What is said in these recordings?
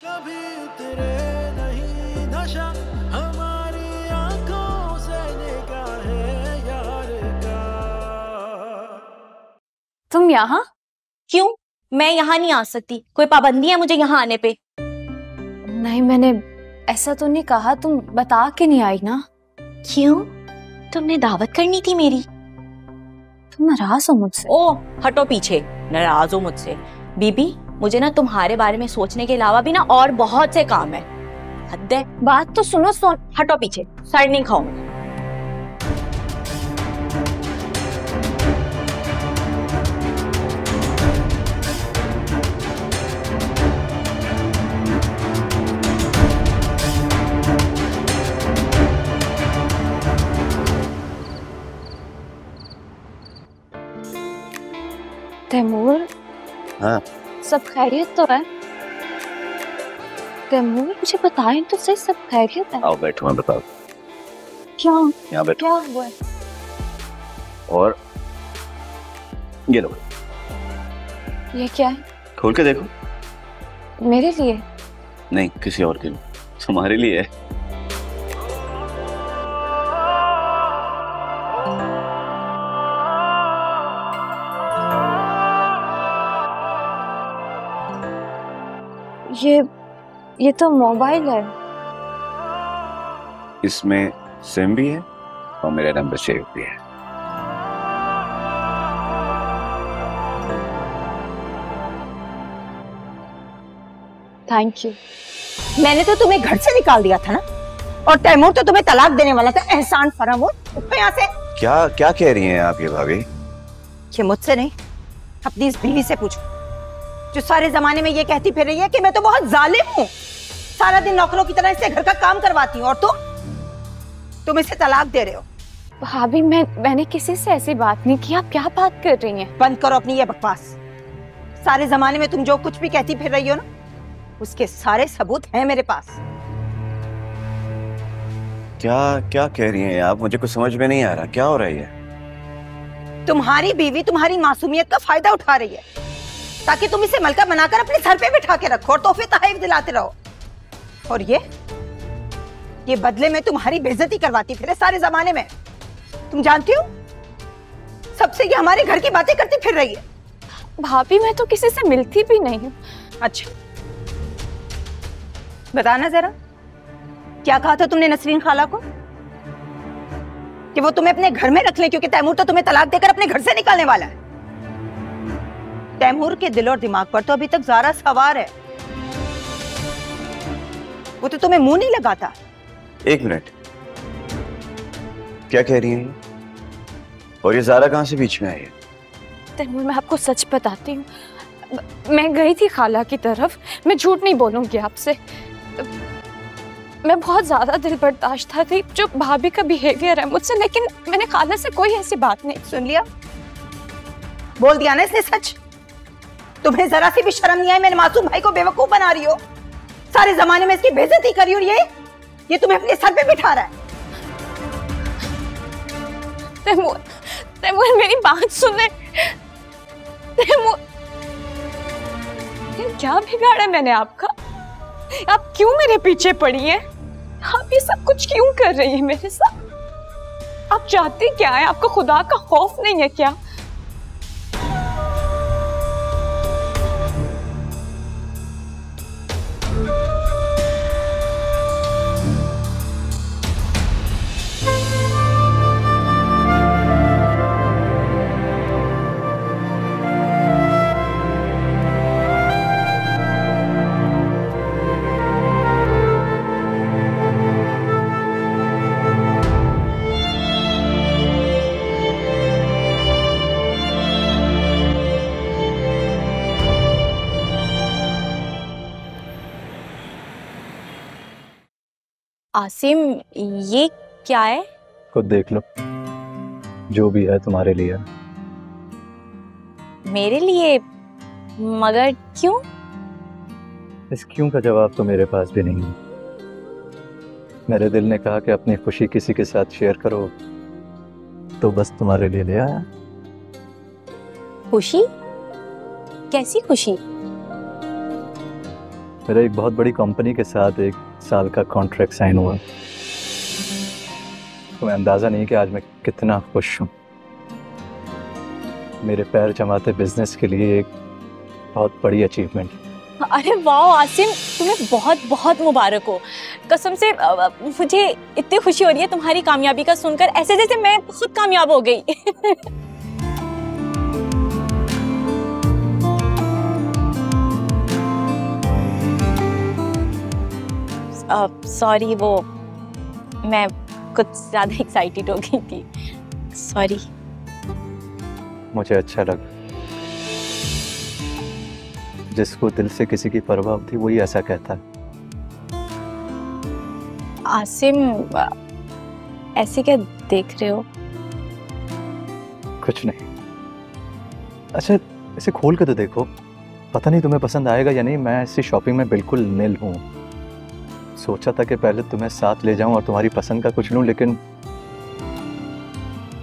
कभी उतरे नहीं नशा हमारी आंखों से निगाहें यार का। तुम यहाँ क्यों? मैं यहाँ नहीं आ सकती, कोई पाबंदी है मुझे यहाँ आने पे? नहीं, मैंने ऐसा तो नहीं कहा, तुम बता के नहीं आई ना। क्यों? तुमने दावत करनी थी मेरी। तुम नाराज हो मुझसे? ओ हटो पीछे, नाराज हो मुझसे? बीबी, मुझे ना तुम्हारे बारे में सोचने के अलावा भी ना और बहुत से काम है। हद है। बात तो सुनो। हटो पीछे, साइड नहीं खाऊंगी। तैमूर, हाँ सब खैरियत तो है? तैमूर, मुझे बताएं तो सही, सब खैरियत है? आओ बैठो, मैं बताओ। क्या? यहाँ बैठो। क्या हुआ है? और ये लो, ये क्या है? खोल के देखो। मेरे लिए? नहीं, किसी और के लिए। तुम्हारे लिए है। ये तो मोबाइल है। इसमें सिम भी है और मेरा नंबर सेव भी है। Thank you. मैंने तो तुम्हें घर से निकाल दिया था ना, और तैमूर तो तुम्हें तलाक देने वाला था। एहसान फरामोश, उठो यहाँ से। क्या क्या कह रही हैं आप ये भाभी? ये मुझसे नहीं, अपनी इस बीवी से पूछो, जो सारे जमाने में ये कहती फिर रही है कि मैं तो बहुत जालिम हूँ, सारा दिन नौकरों की तरह इससे घर का काम करवाती हूँ, और तुम इसे तलाक दे रहे हो। भाभी, मैंने किसी से ऐसी बात नहीं की। आप क्या बात कर रही हैं? बंद करो अपनी ये बकवास। सारे जमाने में तुम जो कुछ भी कहती फिर रही हो ना, उसके सारे सबूत हैं मेरे पास। क्या क्या कह रही हैं आप? मुझे कुछ समझ में नहीं आ रहा, क्या हो रहा है? तुम्हारी बीवी तुम्हारी मासूमियत का फायदा उठा रही है, ताकि तुम इसे मलका बनाकर अपने सर पे बिठा के रखो और तोहफे तहफ़ दिलाते रहो, और ये बदले में तुम्हारी बेइज्जती करवाती फिरे सारे जमाने में। तुम जानती हो, सबसे ये हमारे घर की बातें करती फिर रही है। भाभी, मैं तो किसी से मिलती भी नहीं हूँ। अच्छा, बताना जरा, क्या कहा था तुमने नसरीन खाला को कि वो तुम्हें अपने घर में रख ले, क्योंकि तैमूर तो तुम्हें तलाक देकर अपने घर से निकालने वाला है। तैमूर के दिल और दिमाग पर तो अभी तक ज़ारा सवार है, वो तो तुम्हें मुंह नहीं लगाता। एक मिनट, क्या कह रही हैं? और ये ज़ारा कहाँ से बीच में आई है? तैमूर, मैं आपको सच बताती हूँ, मैं गई थी खाला की तरफ। मैं झूठ नहीं बोलूंगी आपसे, मैं बहुत ज्यादा दिल बर्दाश्त थी जो भाभी का बिहेवियर है मुझसे, लेकिन मैंने खाला से कोई ऐसी बात नहीं। सुन लिया, बोल दिया ना इसने सच। तुम्हें जरा सी भी शर्म नहीं आई? मेरे मासूम भाई को बेवकूफ बना रही हो, सारे जमाने में इसकी बेइज्जती करी, और ये तुम्हें अपने सर पे बिठा रहा है। तैमूर, तैमूर, मेरी बात सुने। तैमूर, क्या बिगाड़ा मैंने आपका? आप क्यों मेरे पीछे पड़ी हैं? आप ये सब कुछ क्यों कर रही हैं मेरे साथ? आप चाहती क्या है? आपको खुदा का खौफ नहीं है क्या? आसिम, ये क्या है? खुद देख लो, जो भी है तुम्हारे लिए। मेरे लिए? मगर क्यों? इस क्यों का जवाब तो मेरे पास भी नहीं है। मेरे दिल ने कहा कि अपनी खुशी किसी के साथ शेयर करो, तो बस तुम्हारे लिए ले आया। खुशी? कैसी खुशी? मेरा एक बहुत बड़ी कंपनी के साथ 1 साल का कॉन्ट्रैक्ट साइन हुआ। तुम्हें अंदाजा नहीं कि आज मैं कितना खुश हूँ। मेरे पैर जमाते बिजनेस के लिए एक बहुत बड़ी अचीवमेंट। अरे वाह आसिम, तुम्हें बहुत बहुत मुबारक हो। कसम से मुझे इतनी खुशी हो रही है तुम्हारी कामयाबी का सुनकर, ऐसे जैसे मैं खुद कामयाब हो गई। सॉरी, वो मैं कुछ ज्यादा एक्साइटेड हो गई थी, सॉरी। मुझे अच्छा लगा। जिसको दिल से किसी की परवाह थी वही ऐसा कहता है। आसिम, ऐसे क्या देख रहे हो? कुछ नहीं। अच्छा, इसे खोल के तो देखो, पता नहीं तुम्हें पसंद आएगा या नहीं। मैं ऐसी शॉपिंग में बिल्कुल निल हूँ। सोचा था कि पहले तुम्हें साथ ले जाऊं और तुम्हारी पसंद का कुछ लूं, लेकिन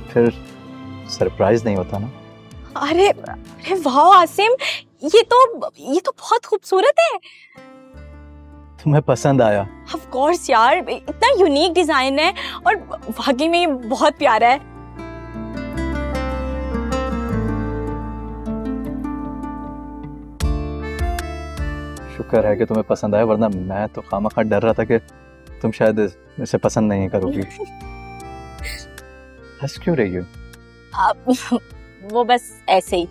फिर सरप्राइज नहीं होता ना। अरे अरे वाह आसिम, ये तो बहुत खूबसूरत है। तुम्हें पसंद आया? ऑफ कोर्स यार, इतना यूनिक डिजाइन है और वाकई में ये बहुत प्यारा है। शुक्र है कि तुम्हें पसंद आया, वरना मैं तो खामखा डर रहा था कि तुम शायद इसे पसंद नहीं करोगी। हंस क्यों रही हो? वो बस ऐसे ही,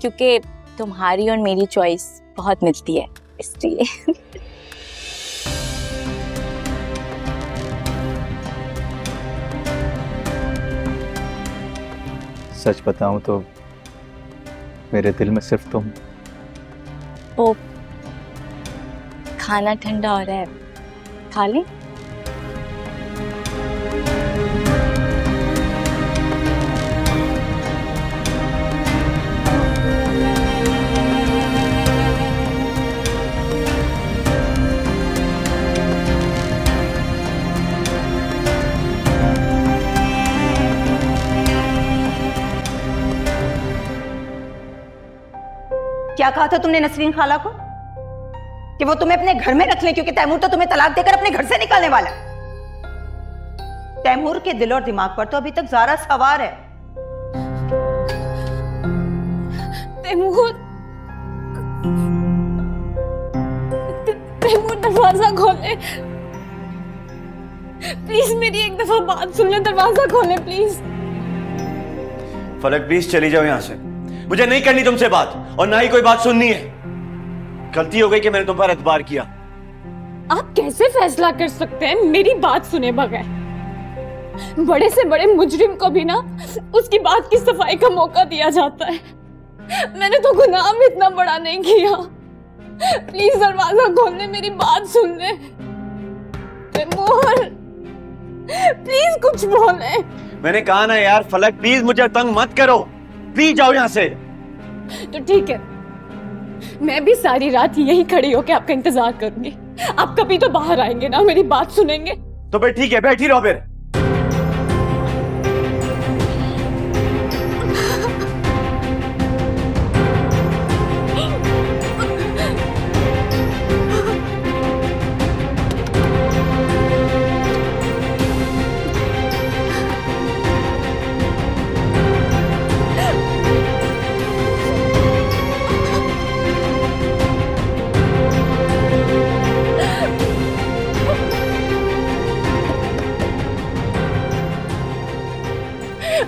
क्योंकि तुम्हारी और मेरी चॉइस बहुत मिलती है, इसलिए। सच बताऊं तो मेरे दिल में सिर्फ तुम। ओ, खाना ठंडा हो रहा है, खा लें? क्या कहा था तुमने नसरीन खाला को कि वो तुम्हें अपने घर में रख ले, क्योंकि तैमूर तो तुम्हें तलाक देकर अपने घर से निकालने वाला है। तैमूर के दिल और दिमाग पर तो अभी तक ज़ारा सवार है। तैमूर, तैमूर दरवाजा खोले प्लीज, मेरी एक दफा बात सुन ले, दरवाजा खोले प्लीज। फलक प्लीज चली जाओ यहाँ से, मुझे नहीं करनी तुमसे बात और ना ही कोई बात सुननी है। गलती हो गई कि मैंने तुम पर एतबार किया। आप कैसे फैसला कर सकते हैं मेरी बात सुने बगैर? बड़े से बड़े मुजरिम को भी ना उसकी बात की सफाई का मौका दिया जाता है। मैंने तो गुनाह भी इतना बड़ा नहीं किया। प्लीज दरवाजा खोल ले, मेरी बात सुन ले। तैमूर प्लीज कुछ बोले। मैंने कहा ना यार फलक, प्लीज मुझे तंग मत करो, प्लीज जाओ यहाँ से। तो ठीक है, मैं भी सारी रात यहीं खड़ी होकर आपका इंतजार करूंगी। आप कभी तो बाहर आएंगे ना, मेरी बात सुनेंगे। तो फिर ठीक है, बैठी रहो फिर।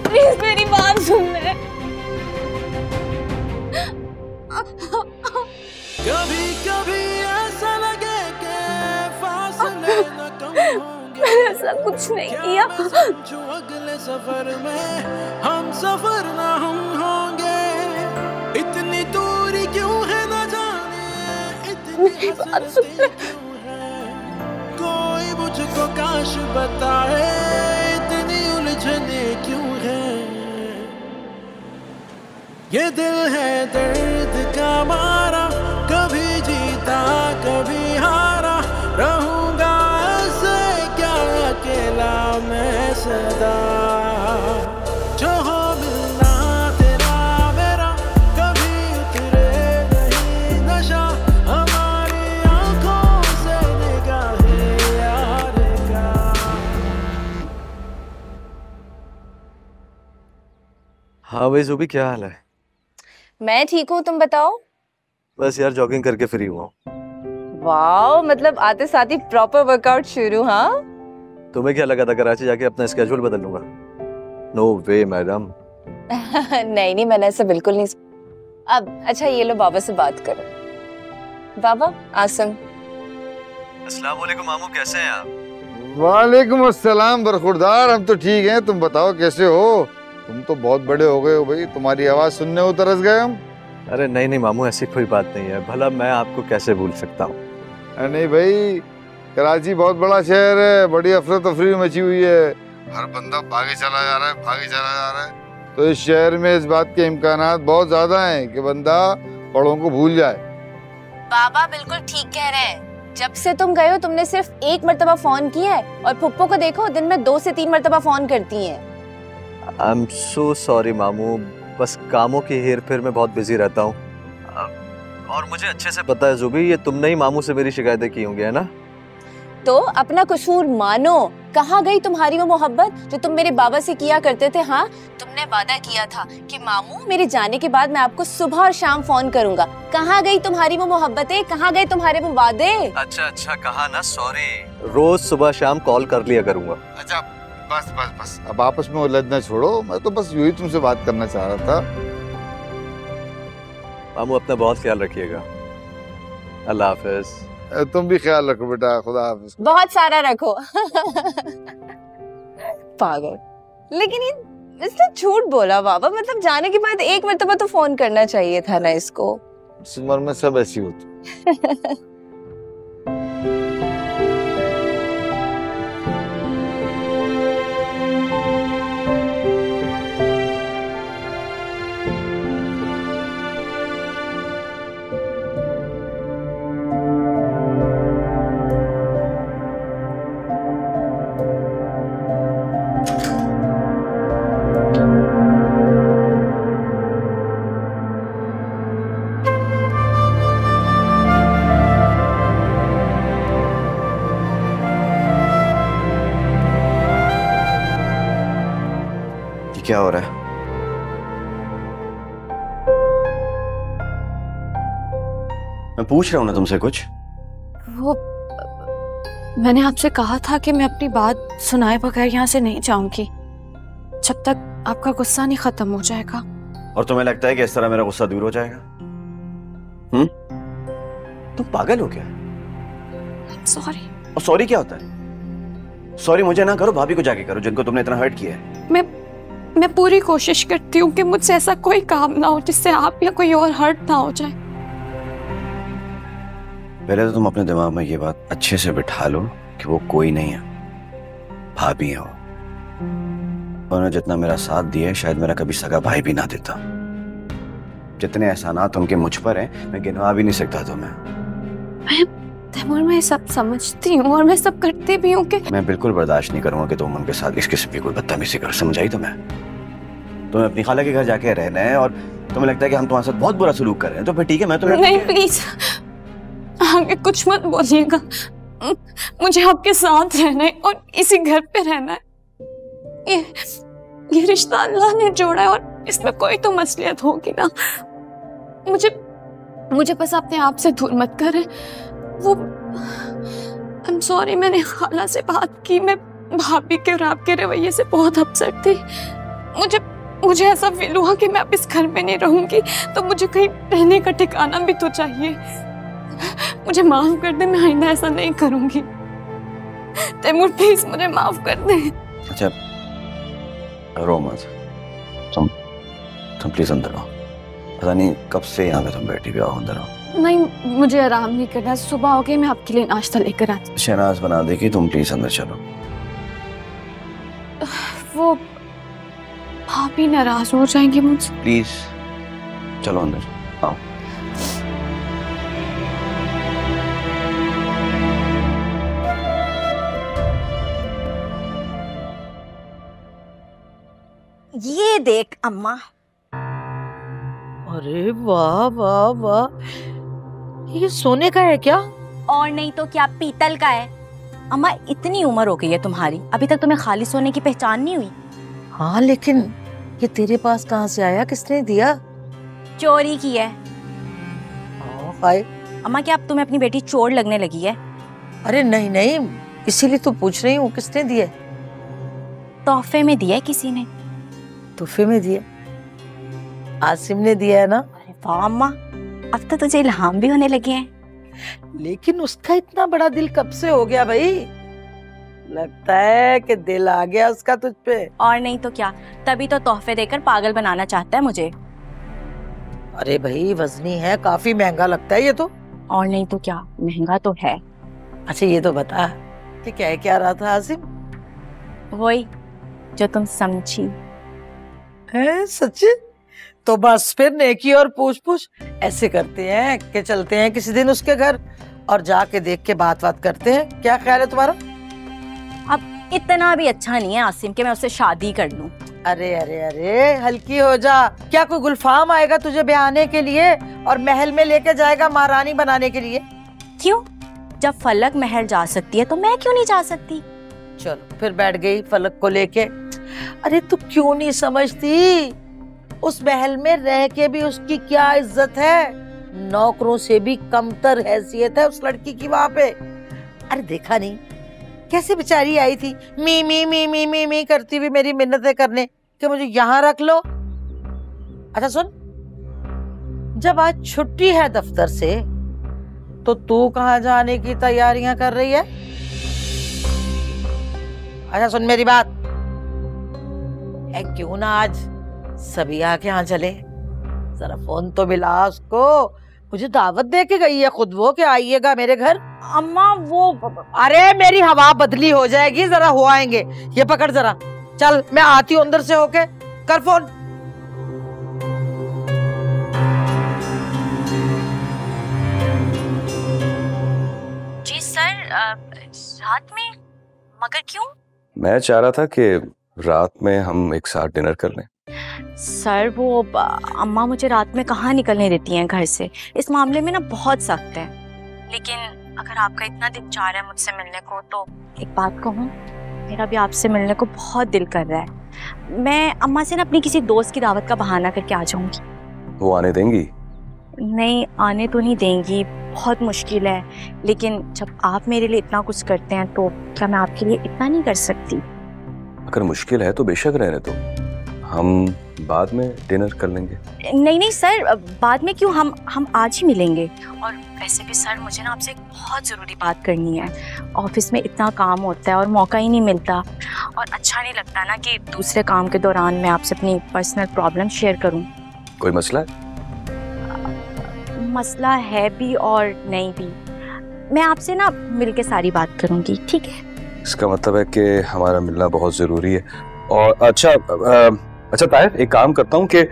प्लीज मेरी बात सुन ले। कभी कभी ऐसा लगे कि फासले न कम होंगे। मैंने ऐसा कुछ नहीं किया। जो अगले सफर में हम सफर ना हम होंगे। इतनी दूरी क्यों है न जाने, इतनी हसरतें क्यों है। कोई मुझको काश बताए, इतनी उलझने क्यों है। ये दिल है दर्द का मारा, कभी जीता कभी हारा। रहूंगा ऐसे क्या अकेला मैं सदा। जो हो मिलना तेरा मेरा, कभी उतरे नहीं नशा हमारी आंखों हाँ भाई जुबी, क्या हाल है? मैं ठीक हूँ, तुम बताओ। बस यार जॉगिंग करके फ्री हुआ। वाह, मतलब आते साथ ही प्रॉपर वर्कआउट शुरू। हाँ, तुम्हें क्या लगा था कराची जाके अपना स्केड्यूल बदल लूंगा? नो वे मैडम। नहीं नहीं, मैंने ऐसा बिल्कुल नहीं। अब अच्छा, ये लो बाबा से बात करो। बाबा, आसिम। अस्सलाम वालेकुम मामू, कैसे हैं आप? वालेकुम अस्सलाम बरखुरदार, हम तो ठीक हैं। तुम बताओ कैसे हो? तुम तो बहुत बड़े हो गए हो भाई, तुम्हारी आवाज सुनने को तरस गए हम। अरे नहीं नहीं मामू, ऐसी कोई बात नहीं है। भला मैं आपको कैसे भूल सकता हूँ? नहीं भाई, कराची बहुत बड़ा शहर है, बड़ी अफरा तफरी मची हुई है। हर बंदा भागे चला जा रहा है, भागे चला जा रहा है। तो इस शहर में इस बात के इम्कानात बहुत ज्यादा हैं कि बंदा बड़ों को भूल जाए। बाबा बिल्कुल ठीक कह रहे हैं। जब से तुम गए हो तुमने सिर्फ 1 मर्तबा फोन किया है, और पुप्पो को देखो दिन में 2 से 3 मर्तबा फोन करती हैं। आई एम सो सॉरी मामू, बस कामों की हेर फेर में बहुत बिजी रहता हूँ। और मुझे अच्छे से पता है जुबी, ये तुमने ही मामू से मेरी शिकायतें की होंगी, है ना? तो अपना कसूर मानो। कहाँ गई तुम्हारी वो मोहब्बत जो तुम मेरे बाबा से किया करते थे? हाँ, तुमने वादा किया था कि मामू मेरे जाने के बाद मैं आपको सुबह और शाम फोन करूंगा। कहाँ गई तुम्हारी वो मोहब्बतें? कहाँ गए तुम्हारे वो वादे? अच्छा अच्छा, कहा ना सॉरी। रोज सुबह शाम कॉल कर लिया करूंगा। अच्छा बस बस बस, अब आपस में उलझना छोड़ो। मैं तो बस यूं ही तुमसे बात करना चाह रहा था। मामू अपना बहुत ख्याल रखिएगा। अल्लाह हाफिज। तुम भी ख्याल रखो बेटा, खुदा हाफिज। बहुत सारा रखो। पागल। लेकिन ये इसने झूठ बोला बाबा, मतलब जाने के बाद 1 मर्तबा तो फोन करना चाहिए था ना इसको। इस उम्र में सब ऐसी होती। क्या हो रहा है? मैं पूछ रहा हूं ना तुमसे कुछ। वो मैंने आपसे कहा था कि मैं अपनी बात सुनाए बगैर यहाँ से नहीं जाऊंगी जब तक आपका गुस्सा नहीं खत्म हो जाएगा। और तुम्हें लगता है कि इस तरह मेरा गुस्सा दूर हो जाएगा? तुम पागल हो क्या? सॉरी। और सॉरी क्या होता है? सॉरी मुझे ना करो, भाभी को जाके करो जिनको तुमने इतना हर्ट किया है। मैं पूरी कोशिश करती हूँ कि मुझसे ऐसा कोई काम ना हो जिससे आप या कोई और हर्ट ना हो जाए। पहले तो तुम अपने दिमाग में ये बात अच्छे से बिठा लो कि वो कोई नहीं है, भाभी है वो। उन्होंने जितना मेरा साथ दिया है शायद मेरा कभी सगा भाई भी ना देता। जितने एहसानात उनके मुझ पर हैं मैं गिनवा भी नहीं सकता तुम्हें। तैमूर, मैं सब समझती हूँ और मैं सब करती भी हूँ कि मैं बिल्कुल बर्दाश्त नहीं करूंगा कि तुम उनके साथ इस किस्म की कोई बदतमीजी करो। समझाई तुम्हें? तुम्हें अपनी खाला के घर जाके रहना है और तुम्हें लगता है कि हम तुम्हारे साथ बहुत बुरा सलूक कर रहे हैं, तो फिर ठीक है, मैं तुम्हें नहीं प्लीज आगे कुछ मत बोलिएगा। मुझे आपके साथ रहना है और इसी घर पे रहना है। ये रिश्ता अल्लाह ने जोड़ा है और इसमें कोई तो मसलियत होगी ना। मुझे बस अपने आप से दूर मत करें। वो I'm sorry, मैंने खाला से बात की। मैं भाभी के और आपके रवैये से बहुत अपसेट थी। मुझे ऐसा फील हुआ कि मैं अब इस घर में नहीं रहूंगी, तो मुझे कहीं रहने का ठिकाना भी तो चाहिए। मुझे माफ कर दे, मैं आइंदा ऐसा नहीं करूंगी। तैमूर प्लीज मुझे माफ कर दे। अच्छा रो मत, तुम प्लीज अंदर आओ। पता नहीं कब से यहाँ पे तुम बैठी भी, आओ अंदर आओ। नहीं, मुझे आराम नहीं करना। सुबह हो गई, मैं आपके लिए नाश्ता लेकर आती। शहनाज बना देगी, तुम प्लीज अंदर चलो। वो भाभी नाराज हो जाएंगे मुझसे। प्लीज चलो अंदर आओ। ये देख अम्मा। अरे वाह वाह वाह, ये सोने का है क्या? और नहीं तो क्या, पीतल का है। अम्मा इतनी उम्र हो गई है तुम्हारी, अभी तक तुम्हें खाली सोने की पहचान नहीं हुई? हाँ लेकिन ये तेरे पास कहाँ से आया? किसने दिया? चोरी की है। हाय। अम्मा क्या अब तुम्हें अपनी बेटी चोर लगने लगी है? अरे नहीं नहीं, इसीलिए तो पूछ रही हूँ, किसने दिया? तोहफे में दिया है किसी ने। तोहफे में दिया? आसिम ने दिया है ना? अरे वाह अम्मा, अब तो तुझे इल्हाम भी होने लगे हैं। लेकिन उसका इतना बड़ा दिल कब से हो गया भाई? लगता है कि दिल आ गया उसका तुझ पे। और नहीं तो क्या, तभी तो तोहफे देकर पागल बनाना चाहता है मुझे। अरे भाई वजनी है, काफी महंगा लगता है ये तो। और नहीं तो क्या, महंगा तो है। अच्छा ये तो बता कि क्या रहा था आसिम? वही जो तुम समझी। है सच्ची? तो बस फिर नेकी और पूछ ऐसे करते हैं कि चलते हैं किसी दिन उसके घर और जाके देख के बात करते हैं। क्या ख्याल है तुम्हारा? अब इतना भी अच्छा नहीं है आसिम कि मैं उससे शादी कर लूं। अरे अरे अरे हल्की हो जा। क्या कोई गुलफाम आएगा तुझे ब्याहने के लिए और महल में लेके जाएगा महारानी बनाने के लिए? क्यों? जब फलक महल जा सकती है तो मैं क्यों नहीं जा सकती? चलो फिर बैठ गई फलक को लेके। अरे तू क्यों नहीं समझती, उस महल में रह के भी उसकी क्या इज्जत है, नौकरों से भी कमतर हैसियत है उस लड़की की वहां पे। अरे देखा नहीं कैसे बेचारी आई थी, मी मी मी मी मी मी करती हुई मेरी मिन्नतें करने कि मुझे यहाँ रख लो। अच्छा सुन, जब आज छुट्टी है दफ्तर से तो तू कहाँ जाने की तैयारियां कर रही है? अच्छा सुन मेरी बात, क्यों ना आज सभी आके यहाँ चले, जरा फोन तो मिला उसको। मुझे दावत दे के गई है खुद वो कि आइएगा मेरे घर। अम्मा वो, अरे मेरी हवा बदली हो जाएगी, जरा हो आएंगे। ये पकड़ जरा, चल मैं आती हूँ अंदर से होके, कर फोन। जी सर, रात में? मगर क्यों? मैं चाह रहा था कि रात में हम एक साथ डिनर कर लें। सर वो अम्मा मुझे रात में कहाँ निकलने देती हैं घर से, इस मामले में ना बहुत सख्त है। लेकिन अगर आपका इतना दिल चाह रहा है मुझसे मिलने को तो एक बात कहूँ, मेरा भी आपसे मिलने को बहुत दिल कर रहा है। मैं अम्मा से ना अपनी किसी दोस्त की दावत का बहाना करके आ जाऊंगी। वो आने देंगी? नहीं, आने तो नहीं देंगी, बहुत मुश्किल है। लेकिन जब आप मेरे लिए इतना कुछ करते हैं तो क्या मैं आपके लिए इतना नहीं कर सकती? अगर मुश्किल है तो बेशक रहने दो, हम बाद में डिनर कर लेंगे। नहीं नहीं सर, बाद में क्यों, हम आज ही मिलेंगे। और वैसे भी सर मुझे ना आपसे एक बहुत ज़रूरी बात करनी है। ऑफिस में इतना काम होता है और मौका ही नहीं मिलता, और अच्छा नहीं लगता ना कि दूसरे काम के दौरान मैं आपसे अपनी पर्सनल प्रॉब्लम शेयर करूं। कोई मसला है? मसला है भी और नहीं भी। मैं आपसे ना मिलके सारी बात करूंगी, ठीक है? इसका मतलब है कि हमारा मिलना बहुत ज़रूरी है। और अच्छा ताहिर, एक काम करता हूँ कि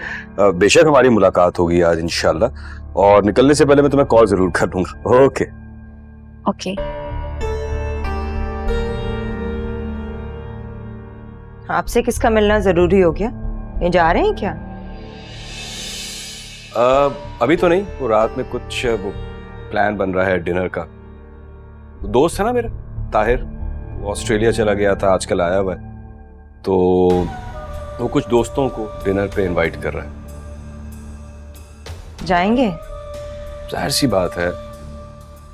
बेशक हमारी मुलाकात होगी आज इंशाल्लाह, और निकलने से पहले मैं तुम्हें कॉल जरूर कर दूंगा। Okay okay. आपसे किसका मिलना जरूरी हो गया? ये जा रहे हैं क्या? अभी तो नहीं, वो रात में कुछ वो प्लान बन रहा है डिनर का। दोस्त है ना मेरा ताहिर, वो ऑस्ट्रेलिया चला गया था, आजकल आया हुआ है, तो वो कुछ दोस्तों को डिनर पे इनवाइट कर रहा है। जाएंगे? जाहिर सी बात है,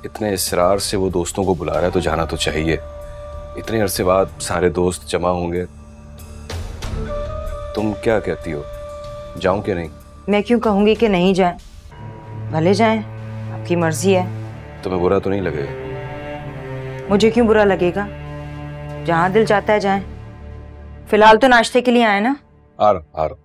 इतने इसरार से वो दोस्तों को बुला रहा है तो जाना तो चाहिए। इतने अरसे बाद सारे दोस्त जमा होंगे। तुम क्या कहती हो, जाऊं कि नहीं? मैं क्यों कहूंगी कि नहीं जाए, भले जाएं, आपकी मर्जी है। तुम्हें बुरा तो नहीं लगेगा? मुझे क्यों बुरा लगेगा, जहां दिल चाहता है जाएं। फिलहाल तो नाश्ते के लिए आए ना। आ रहा हूं।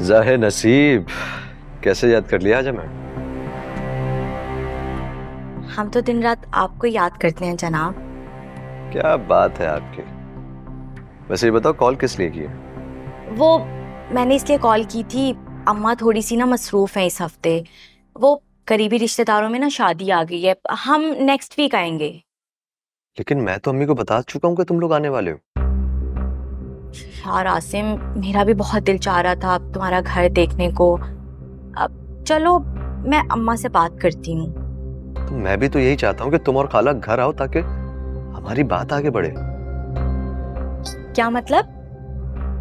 ज़ाहे नसीब, कैसे याद कर लिया आज हमें? हम तो दिन रात आपको याद करते हैं जनाब। क्या बात है आपकी। वैसे ये बताओ कॉल किस लिए की है? वो मैंने इसलिए कॉल की थी, अम्मा थोड़ी सी ना मसरूफ है इस हफ्ते। वो करीबी रिश्तेदारों में ना शादी आ गई है, हम नेक्स्ट वीक आएंगे। लेकिन मैं तो अम्मी को बता चुका हूँ कि तुम लोग आने वाले हो। यार आसिम, मेरा भी बहुत दिल चाह रहा था अब तुम्हारा घर देखने को। अब चलो मैं अम्मा से बात करती हूँ। तो मैं भी तो यही चाहता हूँ कि तुम और खाला घर आओ ताकि हमारी बात आगे बढ़े। क्या मतलब?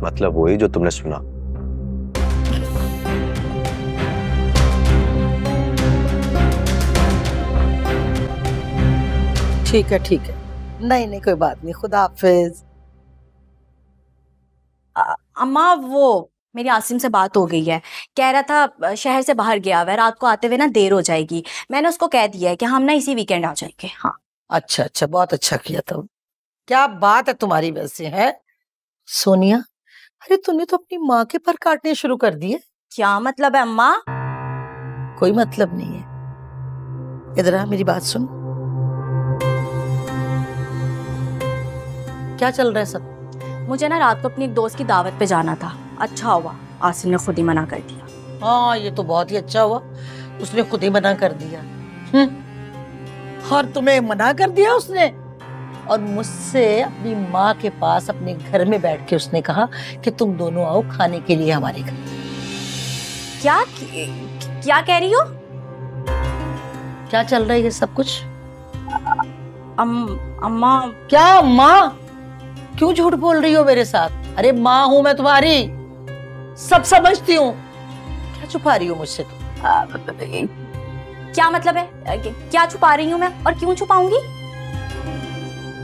मतलब वही जो तुमने सुना। ठीक है ठीक है, नहीं नहीं कोई बात नहीं, खुदा हाफिज। अम्मा वो मेरी आसिम से बात हो गई है, कह रहा था शहर से बाहर गया हुआ है, रात को आते हुए ना देर हो जाएगी। मैंने उसको कह दिया है कि हम ना इसी वीकेंड आ जाएंगे। हाँ अच्छा अच्छा, बहुत अच्छा किया तुम। क्या बात है तुम्हारी वैसे है सोनिया? अरे तूने तो अपनी माँ के पर काटने शुरू कर दिए। क्या मतलब है अम्मा? कोई मतलब नहीं है, इधर आ मेरी बात सुन। क्या चल रहा है सब? मुझे ना रात को अपनी एक दोस्त की दावत पे जाना था। अच्छा हुआ आसिम ने खुद ही मना कर दिया। हाँ ये तो बहुत ही अच्छा हुआ, उसने खुद ही मना कर दिया। और तुम्हें मना कर दिया उसने? और मुझसे अपनी माँ के पास अपने घर में बैठ के उसने कहा कि तुम दोनों आओ खाने के लिए हमारे घर। क्या कह रही हो? क्या चल रहा है ये सब कुछ? अम्मा। क्या अम्मा? क्यों झूठ बोल रही हो मेरे साथ? अरे माँ हूं मैं तुम्हारी, सब समझती हूँ। क्या छुपा रही हो मुझसे तुम? क्या मतलब है? क्या छुपा रही हूँ मैं, और क्यों छुपाऊंगी?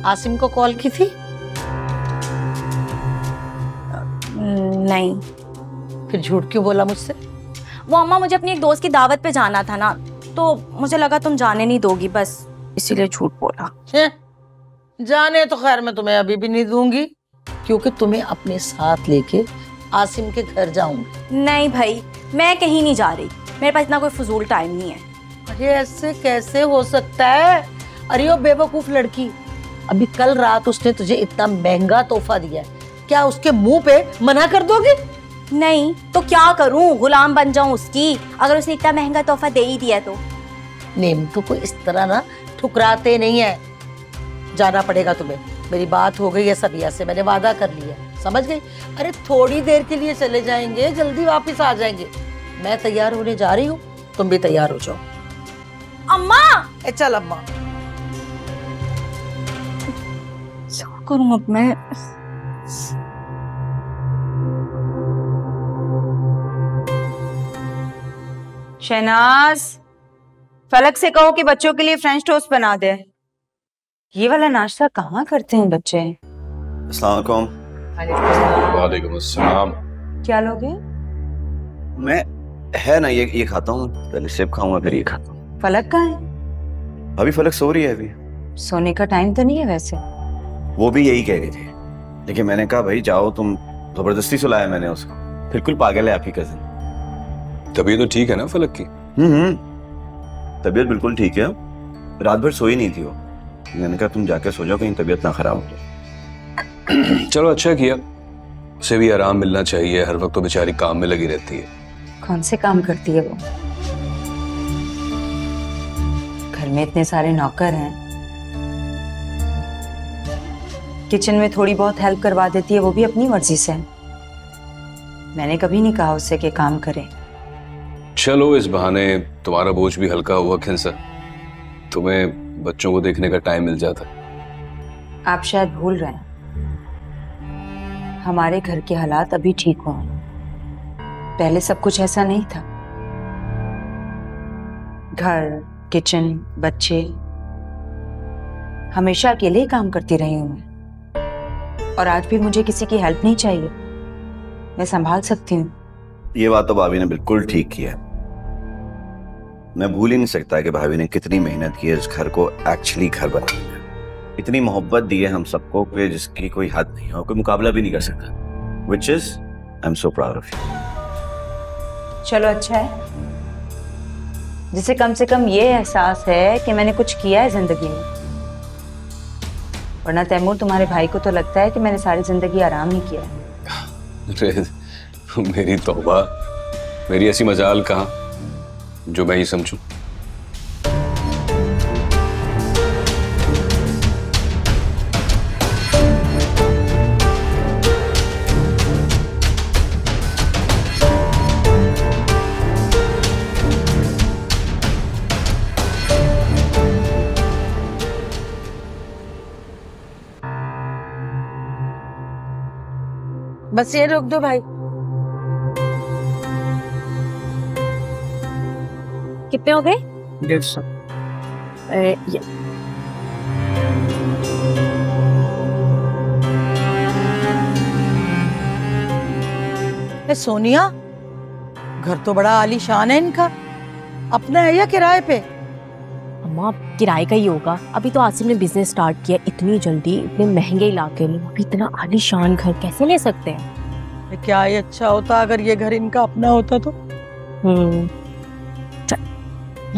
आसिम को कॉल की थी? नहीं। फिर झूठ क्यों बोला मुझसे? वो अम्मा मुझे अपनी एक दोस्त की दावत पे जाना था ना, तो मुझे लगा तुम जाने नहीं दोगी, बस इसीलिए झूठ बोला। जाने तो खैर मैं तुम्हें अभी भी नहीं दूंगी, क्योंकि तुम्हें अपने साथ लेके आसिम के घर जाऊंगी। नहीं भाई, मैं कहीं नहीं जा रही, मेरे पास इतना कोई फजूल टाइम नहीं है। अरे ऐसे कैसे हो सकता है? अरे वो बेवकूफ लड़की, अभी कल रात उसने तुझे इतना महंगा तोहफा दिया है, क्या उसके मुंह पे मना कर दोगे? नहीं तो क्या करूं, गुलाम बन जाऊं उसकी, अगर उसने इतना महंगा तोहफा दे ही दिया तो। नेमतों को इस तरह ना ठुकराते नहीं है। जाना पड़ेगा तुम्हें, मेरी बात हो गई है सबिया से, मैंने वादा कर लिया, समझ गई? अरे थोड़ी देर के लिए चले जाएंगे, जल्दी वापस आ जाएंगे। मैं तैयार होने जा रही हूँ, तुम भी तैयार हो जाओ। अम्मा! चल अम्मा। क्या करूं अब मैं? शहनाज, फलक से कहो कि बच्चों के लिए फ्रेंच टोस्ट बना दे। ये वाला नाश्ता कहाँ करते हैं बच्चे? अस्सलाम वालेकुम अस्सलाम। क्या लोगे? मैं है ना ये खाता हूँ, पहले सेब खाऊंगा फिर ये खाता हूँ। फलक कहाँ है? अभी फलक सो रही है। अभी सोने का टाइम तो नहीं है वैसे। वो भी यही कह रही थी, लेकिन मैंने कहा भाई जाओ तुम, जबरदस्ती सुलाया मैंने उसको। बिल्कुल पागल है आपकी कजिन। तबीयत तो ठीक है ना फलक की? तबीयत बिल्कुल ठीक है, रात भर सोई नहीं थी वो। मैंने कहा तुम जाके सो जाओ, कहीं तबीयत ना खराब हो जाए। चलो अच्छा किया, उसे भी आराम मिलना चाहिए, हर वक्त तो बेचारी काम में लगी रहती है। कौन से काम करती है वो? घर में इतने सारे नौकर हैं, किचन में थोड़ी बहुत हेल्प करवा देती है, वो भी अपनी मर्जी से। मैंने कभी नहीं कहा उससे कि काम करे। चलो इस बहाने तुम्हारा बोझ भी हल्का हुआ खिंसा, तुम्हें बच्चों को देखने का टाइम मिल जाता। आप शायद भूल रहे हैं, हमारे घर के हालात अभी ठीक हुए, पहले सब कुछ ऐसा नहीं था। घर, किचन, बच्चे, हमेशा अकेले ही काम करती रही हूं मैं, और आज भी मुझे किसी की हेल्प नहीं चाहिए, मैं संभाल सकती हूँ। ये बात तो भाभी ने बिल्कुल ठीक किया। मैं भूल ही नहीं सकता कि भाभी ने कितनी मेहनत की है इस घर को एक्चुअली घर बनाने में। इतनी मोहब्बत दी है हम सबको कि जिसकी कोई हद नहीं है, कोई मुकाबला भी नहीं कर सकता। Which is, I'm so proud of you. चलो अच्छा है, जिसे कम से कम ये एहसास है कि मैंने कुछ किया है जिंदगी में, वरना तैमूर तुम्हारे भाई को तो लगता है कि मैंने सारी जिंदगी आराम ही किया है। मेरी तौबा, मेरी ऐसी मजाल कहाँ जो मैं ही समझूं। बस ये रोक दो भाई। कितने हो गए? 150। ये सोनिया, घर तो बड़ा आलीशान है इनका, अपना है या किराए पे? अम्मा किराए का ही होगा। अभी तो आसिम ने बिजनेस स्टार्ट किया, इतनी जल्दी इतने महंगे इलाके में अभी इतना आलीशान घर कैसे ले सकते हैं? क्या ही अच्छा होता अगर ये घर इनका अपना होता तो।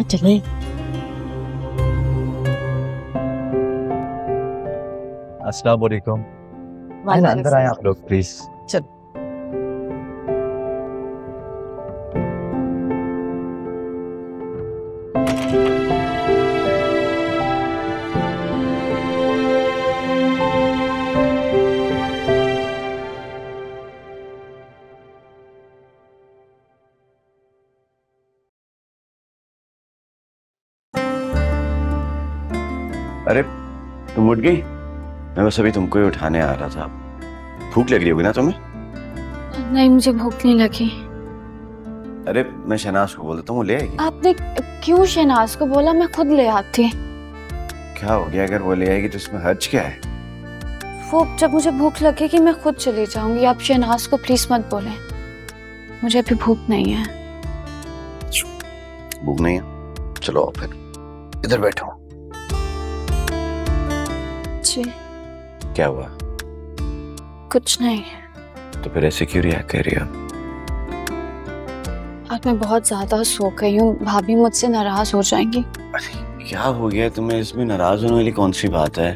चले। अस्सलाम वालेकुम। अंदर आए आप लोग प्लीज। चल। अरे तुम उठ गई? मैं बस अभी तुमको ही उठाने आ रहा था। भूख लग रही होगी ना तुम्हें? नहीं, मुझे भूख नहीं लगी। अरे मैं शहनाज को बोल देता हूँ, वो ले आएगी। आपने क्यों शहनाज को बोला? मैं खुद ले आती। क्या हो गया? अगर वो ले आएगी तो इसमें हर्ज क्या है? वो जब मुझे भूख लगेगी मैं खुद चली जाऊंगी। आप शहनाज को प्लीज मत बोलें, मुझे अभी भूख नहीं है। भूख नहीं है? चलो फिर इधर बैठो। जी। क्या हुआ? कुछ नहीं। तो फिर ऐसे क्यों रिएक्ट कर रही हो? आज मैं बहुत ज्यादा सो गई हूँ, भाभी मुझसे नाराज हो जाएंगी। अरे क्या हो गया तुम्हें? इसमें नाराज होने वाली कौन सी बात है?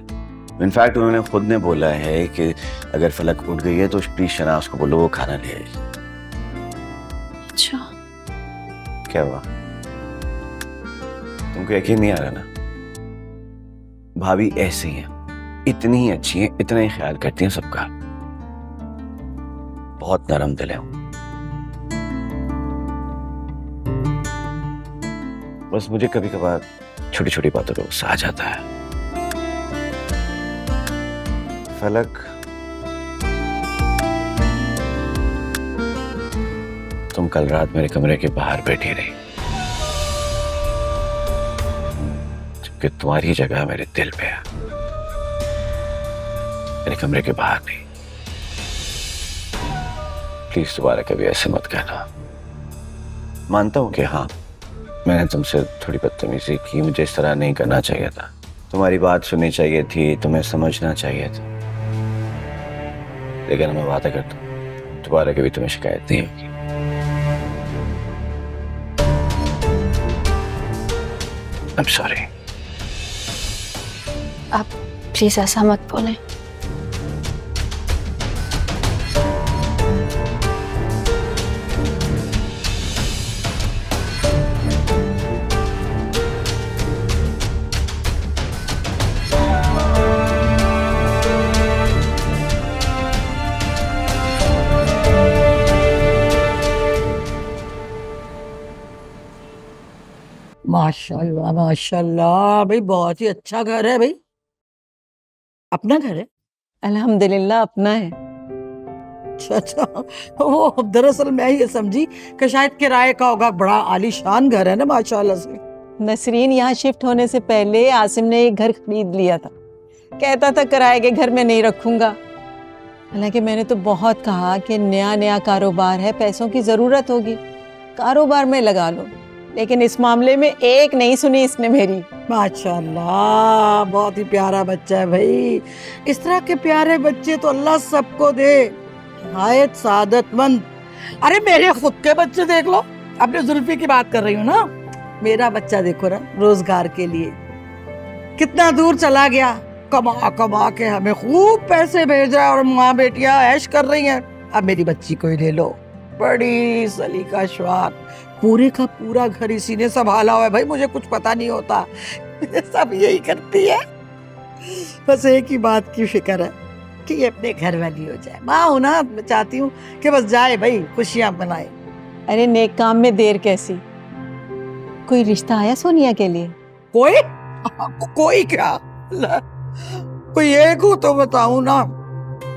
इनफैक्ट उन्होंने खुद ने बोला है कि अगर फलक उठ गई है तो प्लीज शहनाज को बोलो वो खाना ले आए। अच्छा। क्या हुआ? तुमको यकीन नहीं आ रहा ना? भाभी ऐसी हैं, इतनी ही अच्छी हैं, इतना ही ख्याल करती हैं सबका, बहुत नरम दिल है। बस मुझे कभी कभार छोटी छोटी बातों पर गुस्सा आ जाता है। फलक, तुम कल रात मेरे कमरे के बाहर बैठी रही, जबकि तुम्हारी जगह मेरे दिल पे है, मेरे कमरे के बाहर नहीं। प्लीज दोबारा कभी ऐसे मत कहना। मानता हूं कि हाँ, मैंने तुमसे थोड़ी बदतमीजी की, मुझे इस तरह नहीं करना चाहिए था। तुम्हारी बात सुननी चाहिए थी, तुम्हें समझना चाहिए था। लेकिन मैं वादा करता हूं दोबारा कभी तुम्हें शिकायत नहीं होगी। I'm sorry। आप प्लीज ऐसा मत बोलें। माशाल्लाह माशाल्लाह भाई, बहुत ही अच्छा घर है भाई। अपना घर है? अल्हम्दुलिल्लाह अपना है। अच्छा, वो दरअसल मैं ये समझी कि शायद किराए का होगा। बड़ा आलीशान घर है ना माशाल्लाह से। नसरीन यहाँ शिफ्ट होने से पहले आसिम ने एक घर खरीद लिया था, कहता था किराए के घर में नहीं रखूंगा। हालांकि मैंने तो बहुत कहा कि नया नया कारोबार है, पैसों की जरूरत होगी, कारोबार में लगा लो, लेकिन इस मामले में एक नहीं सुनी इसने मेरी। माशाल्लाह, बहुत ही प्यारा बच्चा है भाई। इस तरह के प्यारे बच्चे तो अल्लाह सबको दे, निहायत सादतमंद। अरे मेरे खुद के बच्चे देख लो, अपने जुल्फी की बात कर रही हूँ ना। मेरा बच्चा देखो ना, रोजगार के लिए कितना दूर चला गया, कमा कमा के हमें खूब पैसे भेज रहा है, और माँ बेटियां ऐश कर रही हैं। अब मेरी बच्ची को ही ले लो, बड़ी सलीका श्वार, पूरे का पूरा घर इसी ने संभाला हुआ है भाई। मुझे कुछ पता नहीं होता, सब यही करती है। बस एक ही बात की फिक्र है कि ये अपने घर वाली हो जाए। माँ हूं ना, मैं चाहती हूँ कि बस जाए भाई, खुशियां बनाए। अरे नेक काम में देर कैसी? कोई रिश्ता आया सोनिया के लिए? कोई क्या? कोई एक हो तो बताऊं ना।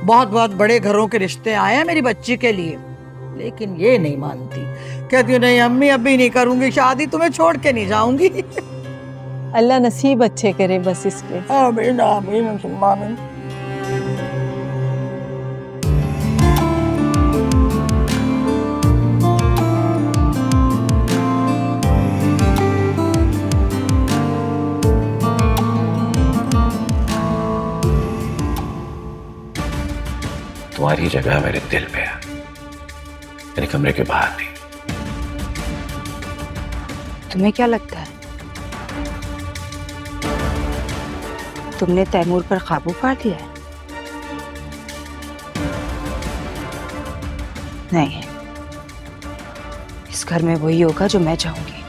बहुत बहुत बड़े घरों के रिश्ते आए हैं मेरी बच्ची के लिए, लेकिन ये नहीं मानती। कहती हूँ नहीं अम्मी अभी नहीं करूंगी शादी, तुम्हें छोड़ के नहीं जाऊंगी। अल्लाह नसीब अच्छे करे बस इसके। आमीन आमीन आमीन। तुम्हारी जगह मेरे दिल में है, मेरे कमरे के बाहर नहीं। तुम्हें क्या लगता है तुमने तैमूर पर काबू पा लिया है? नहीं, इस घर में वही होगा जो मैं चाहूंगी।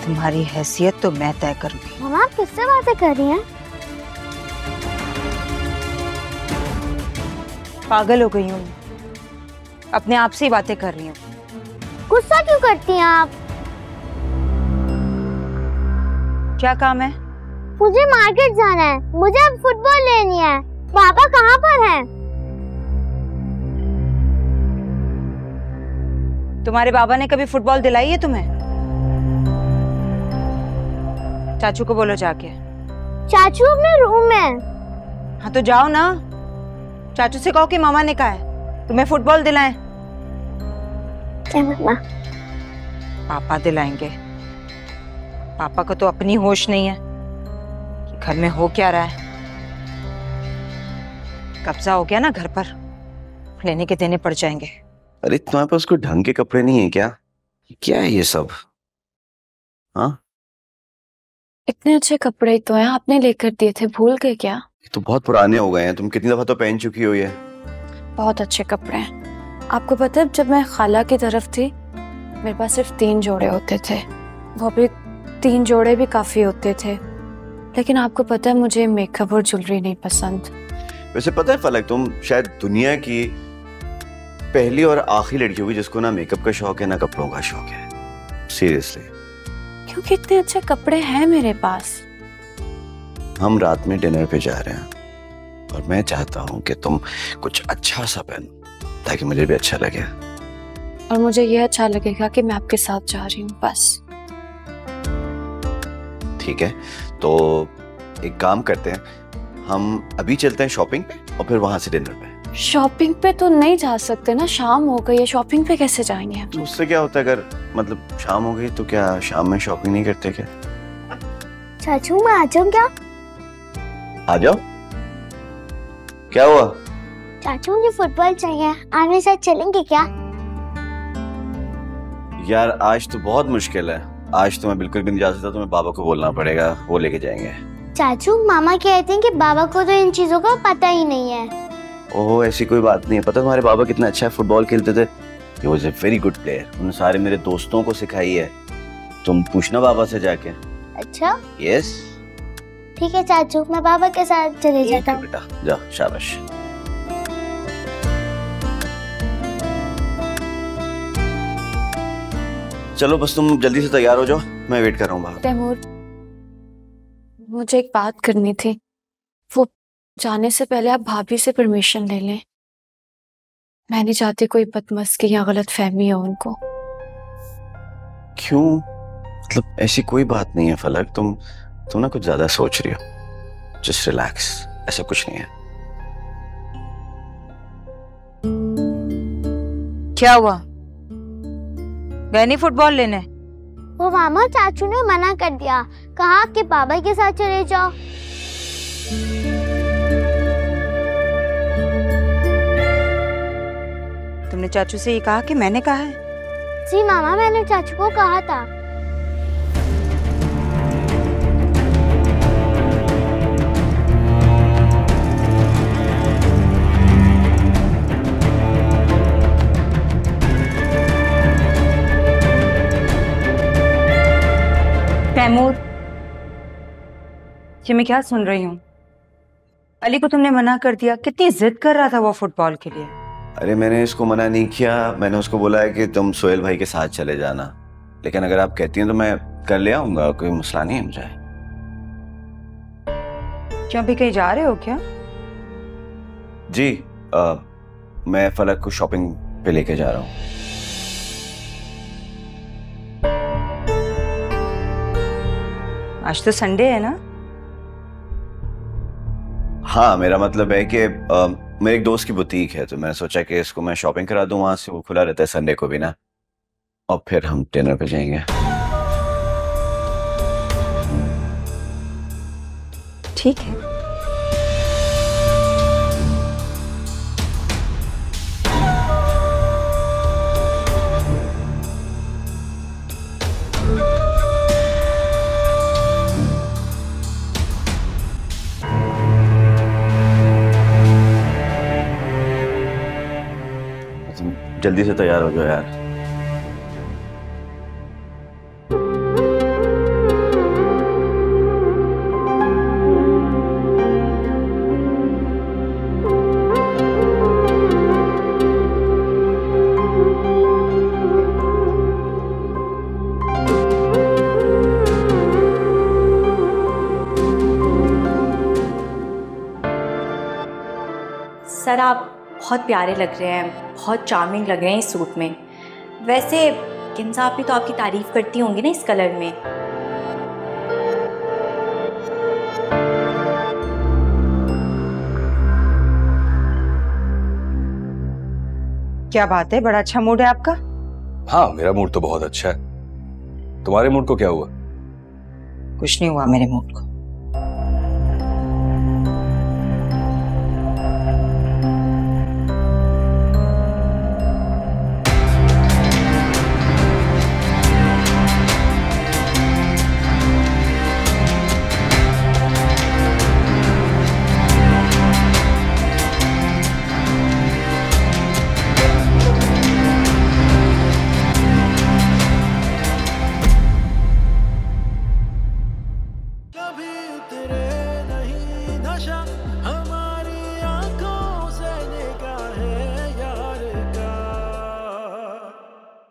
तुम्हारी हैसियत तो मैं तय करूंगी। मामा आप किससे बातें कर रही हैं? पागल हो गई हूँ, अपने आप से ही बातें कर रही हूँ। गुस्सा क्यों करती हैं आप? क्या काम है? मुझे मार्केट जाना है, मुझे अब फुटबॉल लेनी है। पापा कहाँ पर हैं? तुम्हारे बाबा ने कभी फुटबॉल दिलाई है तुम्हें? चाचू को बोलो जाके। चाचू अपने रूम में। हाँ तो जाओ ना, चाचू से कहो कि मामा ने कहा है तुम्हें फुटबॉल दिलाएं। क्या मामा? पापा दिलाएंगे। पापा को तो अपनी होश नहीं है कि घर में हो क्या रहा है। कब्जा हो गया ना घर पर, लेने के देने पड़ जाएंगे। अरे तुम्हारे पास कोई ढंग के कपड़े नहीं है क्या? क्या है ये सब? हाँ, इतने अच्छे कपड़े तो हैं, आपने लेकर दिए थे, भूल गए क्या? ये तो बहुत पुराने हो गए हैं, तुम कितनी दफा तो पहन चुकी हो ये। बहुत अच्छे कपड़े हैं। आपको पता है जब मैं खाला की तरफ थी मेरे पास सिर्फ 3 जोड़े होते थे, वो भी 3 जोड़े भी काफी होते थे। लेकिन आपको पता है मुझे मेकअप और ज्वेलरी नहीं पसंद। वैसे पता है फलक, तुम शायद दुनिया की पहली और आखिरी लड़की होगी जिसको ना मेकअप का शौक है ना कपड़ों का शौक है, सीरियसली। क्योंकि इतने अच्छे कपड़े हैं मेरे पास। हम रात में डिनर पे जा रहे हैं और मैं चाहता हूँ कि तुम कुछ अच्छा सा पहनो ताकि मुझे भी अच्छा लगे और मुझे ये अच्छा लगेगा कि मैं आपके साथ जा रही हूँ बस। ठीक है, तो एक काम करते हैं, हम अभी चलते हैं शॉपिंग पे और फिर वहां से डिनर पे। शॉपिंग पे तो नहीं जा सकते ना, शाम हो गई है, शॉपिंग पे कैसे जाएंगे? तो उससे क्या होता है अगर मतलब शाम हो गई तो क्या शाम में शॉपिंग नहीं करते क्या? चाचू मैं आ जाऊँ क्या? आ जाओ। क्या हुआ? चाचू मुझे फुटबॉल चाहिए, आप मेरे साथ चलेंगे क्या? यार आज तो बहुत मुश्किल है, आज तो मैं बिल्कुल भी नहीं जा सकता, तुम्हें बाबा को बोलना पड़ेगा, वो लेके जाएंगे। चाचू मामा कहते हैं कि बाबा को तो इन चीजों का पता ही नहीं है। ओह ऐसी कोई बात नहीं है, पता तुम्हारे बाबा कितना अच्छा फुटबॉल खेलते थे। He was a very good player, उन्होंने सारे मेरे दोस्तों को सिखाई है, तुम पूछना बाबा से जाके। अच्छा यस ठीक है चाचू, मैं बाबा के साथ चले जाता हूँ। बेटा जाओ, शाबाश। चलो बस तुम जल्दी से तैयार हो जाओ, मैं वेट कर रहा हूँ बाहर। तैमूर मुझे एक बात करनी थी, वो जाने से पहले आप भाभी से परमिशन ले लें। मैं नहीं चाहती कोई बदमस्की या गलत फहमी हो उनको। क्यों? मतलब ऐसी कोई बात नहीं है फलक, तुम ना कुछ ज्यादा सोच रही हो। जस्ट रिलैक्स, ऐसा कुछ नहीं है। क्या हुआ? गए नहीं फुटबॉल लेने? वो मामा चाचू ने मना कर दिया, कहा कि बाबा के साथ चले जाओ। तुमने चाचू से ये कहा कि मैंने कहा है? जी मामा मैंने चाचू को कहा था। तैमूर, ये मैं क्या सुन रही हूँ? अली को तुमने मना कर दिया, कितनी जिद कर रहा था वो फुटबॉल के लिए। अरे मैंने इसको मना नहीं किया, मैंने उसको बोला है कि तुम सोहेल भाई के साथ चले जाना, लेकिन अगर आप कहती हैं तो मैं कर ले आऊंगा, कोई मसला नहीं है मुझे। क्यों, भी कहीं जा रहे हो क्या? जी मैं फलक को शॉपिंग पे लेके जा रहा हूँ। आज तो संडे है ना? हाँ, मेरा मतलब है कि मेरे एक दोस्त की बुटीक है, तो मैंने सोचा कि इसको मैं शॉपिंग करा दूं, वहां से वो खुला रहता है संडे को भी ना, और फिर हम डिनर पे जाएंगे। ठीक है। तुम जल्दी से तैयार हो जाओ यार। सर आप बहुत प्यारे लग रहे हैं, बहुत चार्मिंग लग रहे हैं इस सूट में। वैसे किंजा आप भी तो आपकी तारीफ करती होंगी ना इस कलर में। क्या बात है, बड़ा अच्छा मूड है आपका। हाँ, मेरा मूड तो बहुत अच्छा है। तुम्हारे मूड को क्या हुआ? कुछ नहीं हुआ मेरे मूड को।